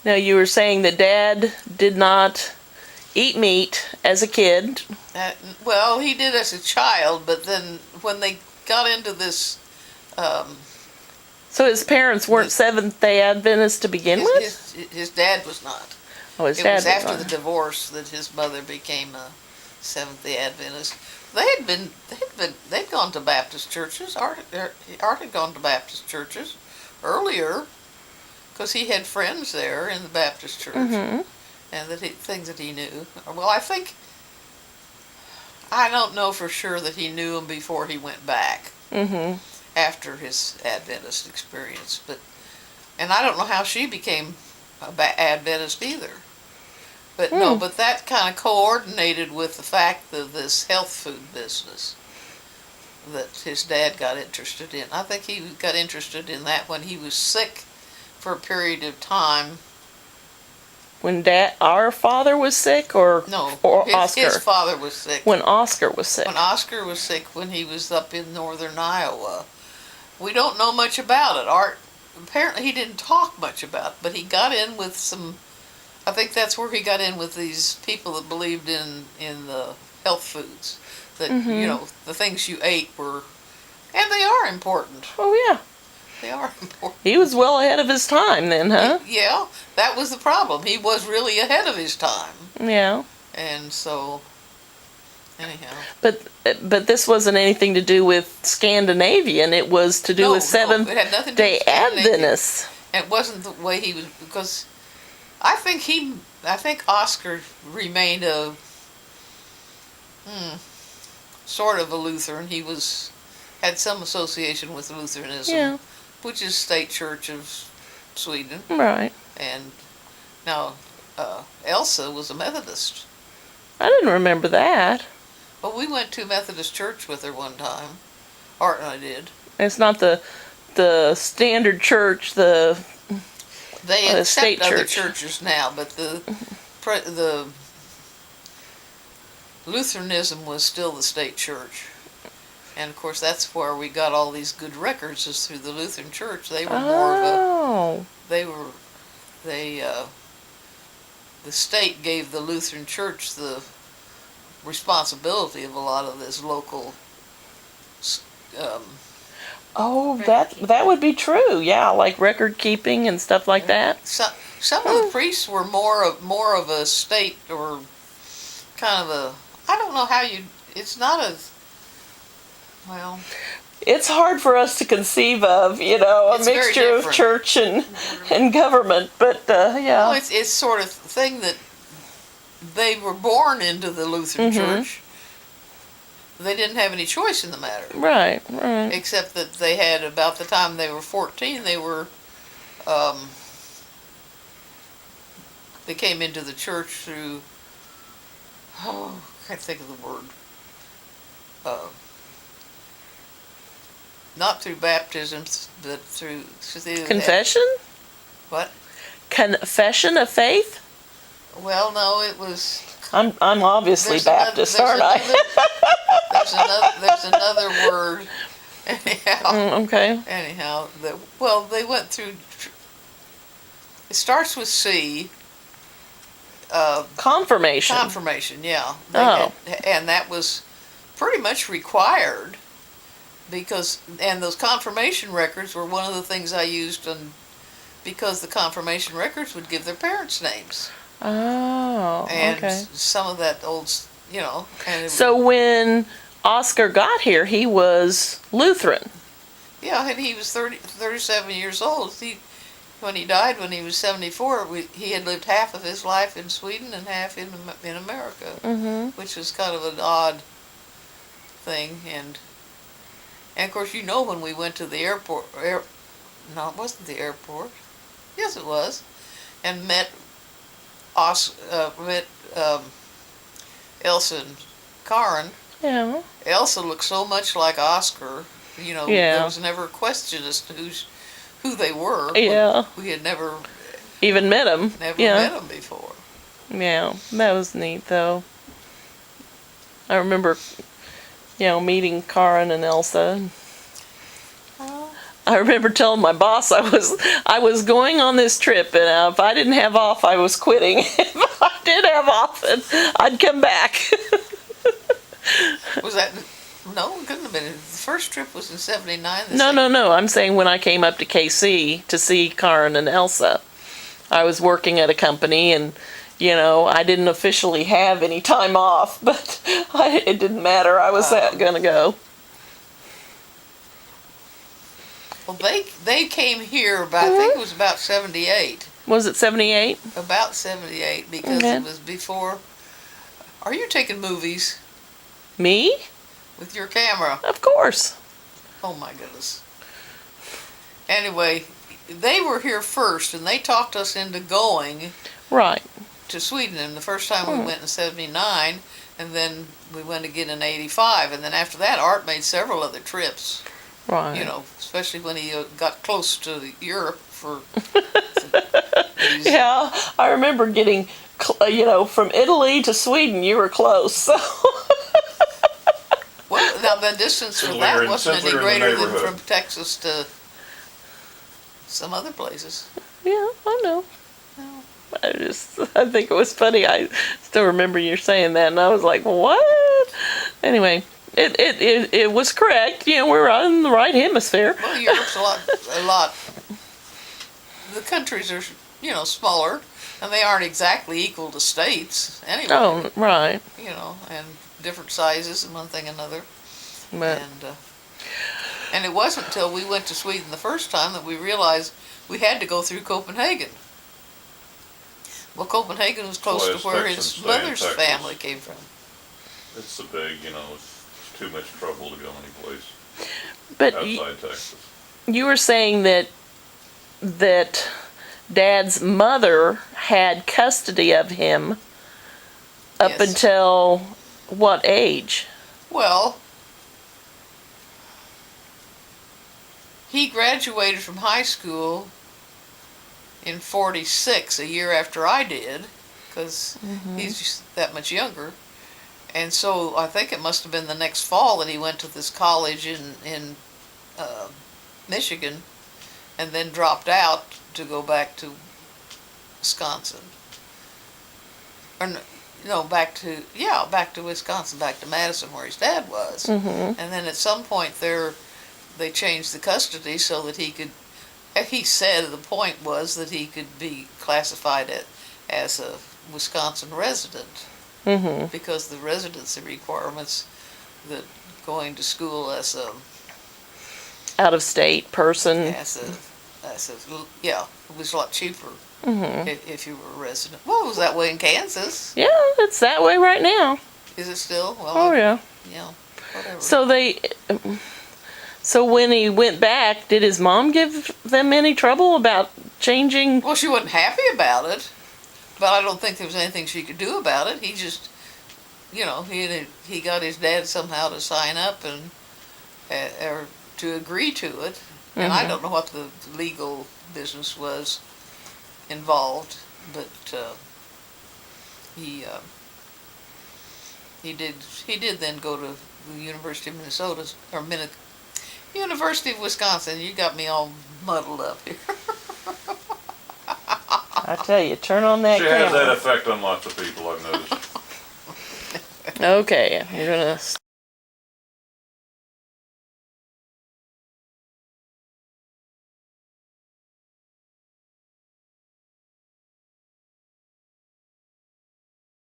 Now, you were saying that Dad did not eat meat as a kid. Well, he did as a child, but then when they got into this, So his parents weren't Seventh-day Adventists to begin with? his dad was not. Oh, his It dad was after not. the divorce that his mother became a Seventh-day Adventist. They'd gone to Baptist churches. Art had gone to Baptist churches earlier, because he had friends there in the Baptist church, Mm-hmm. and things that he knew. Well, I don't know for sure that he knew them before he went back Mm-hmm. after his Adventist experience, and I don't know how she became Adventist either. But no, but that kind of coordinated with the fact of this health food business that his dad got interested in. I think he got interested in that when he was sick for a period of time. When our father was sick, or Oscar? His father was sick. When Oscar was sick. When Oscar was sick, when he was up in northern Iowa. We don't know much about it. Apparently he didn't talk much about it, but he got in with some. I think that's where he got in with these people that believed in the health foods. That, the things you ate were, and they are important. Oh, yeah. They are important. He was well ahead of his time then, huh? Yeah, that was the problem. He was really ahead of his time. Yeah. And so, anyhow. But this wasn't anything to do with Scandinavian. It was to do with Seventh-day Adventists. And it wasn't the way he was, because I think Oscar remained a sort of a Lutheran. He had some association with Lutheranism, Yeah. which is state church of Sweden. Right. And now Elsa was a Methodist. I didn't remember that. Well, we went to Methodist church with her one time. Art and I did. It's not the standard church, They accept state other church. churches now, but the Lutheranism was still the state church. And of course, that's where we got all these good records, is through the Lutheran Church. They were more of the state gave the Lutheran Church the responsibility of a lot of this local. That would be true. Yeah, like record keeping and stuff like that. Some of the priests were more of a state, or kind of a. I don't know how you. It's not a. Well, it's hard for us to conceive of, a mixture of church and government, but yeah. Well, it's sort of thing that they were born into the Lutheran Church. They didn't have any choice in the matter. Right. Except that they had, about the time they were 14, they came into the church through, I can't think of the word. Not through baptism, but through confession? What? Confession of faith? Well, no, it was. I'm obviously Baptist, aren't I? There's another word. Anyhow. Okay. Anyhow, they went through. It starts with C. Confirmation. Confirmation, yeah. And that was pretty much required. And those confirmation records were one of the things I used because the confirmation records would give their parents' names. Oh, and okay. Some of that old, So when Oscar got here, he was Lutheran. Yeah, and he was 37 years old. When he died, when he was 74, he had lived half of his life in Sweden and half in America, which was kind of an odd thing. And of course, when we went to the airport, no, it wasn't the airport. Yes, it was, and met Elsa and Karen. Yeah. Elsa looked so much like Oscar. Yeah. There was never a question as to who they were. Yeah. We had never even met them. Never met them before. Yeah, that was neat though. I remember, meeting Karen and Elsa. I remember telling my boss I was going on this trip, and if I didn't have off, I was quitting. If I did have off, then I'd come back. Was that? No, it couldn't have been. The first trip was in '79. No. I'm saying when I came up to KC to see Karen and Elsa, I was working at a company, and I didn't officially have any time off, but it didn't matter. I was going to go. Well, they came here about, I think it was about 78. Was it 78? About 78, because it was before. Are you taking movies? Me? With your camera? Of course. Oh my goodness. Anyway, they were here first, and they talked us into going right to Sweden. And the first time we went in '79, and then we went again in '85, and then after that, Art made several other trips. Right. Especially when he got close to Europe for. Yeah, I remember getting, from Italy to Sweden. You were close. So. Well, now the distance from that wasn't any greater than from Texas to some other places. Yeah, I know. I think it was funny. I still remember you saying that, and I was like, what? Anyway, it was correct. We're in the right hemisphere. Well, Europe's a lot. The countries are, smaller, and they aren't exactly equal to states anyway. Oh, right. And different sizes and one thing another. But. And it wasn't until we went to Sweden the first time that we realized we had to go through Copenhagen. Well, Copenhagen was close to where his mother's family came from. It's a big, it's too much trouble to go anyplace but outside Texas. You were saying that Dad's mother had custody of him up until what age? Well, he graduated from high school in '46, a year after I did, because he's just that much younger. And so I think it must have been the next fall that he went to this college in Michigan, and then dropped out to go back to Wisconsin. Or no, back to Wisconsin, back to Madison, where his dad was. And then at some point they changed the custody so that he could. He said the point was that he could be classified as a Wisconsin resident. Because the residency requirements that going to school as a out-of-state person. It was a lot cheaper if you were a resident. Well, it was that way in Kansas. Yeah, it's that way right now. Is it still? Well, oh yeah. Yeah, whatever. So when he went back, did his mom give them any trouble about changing? Well, she wasn't happy about it. But I don't think there was anything she could do about it. He just, he got his dad somehow to sign up and or to agree to it. And I don't know what the legal business was involved, but he did then go to the University of Minnesota or University of Wisconsin. You got me all muddled up here. I tell you, turn on that camera. She has that effect on lots of people, I've noticed. Okay, you're gonna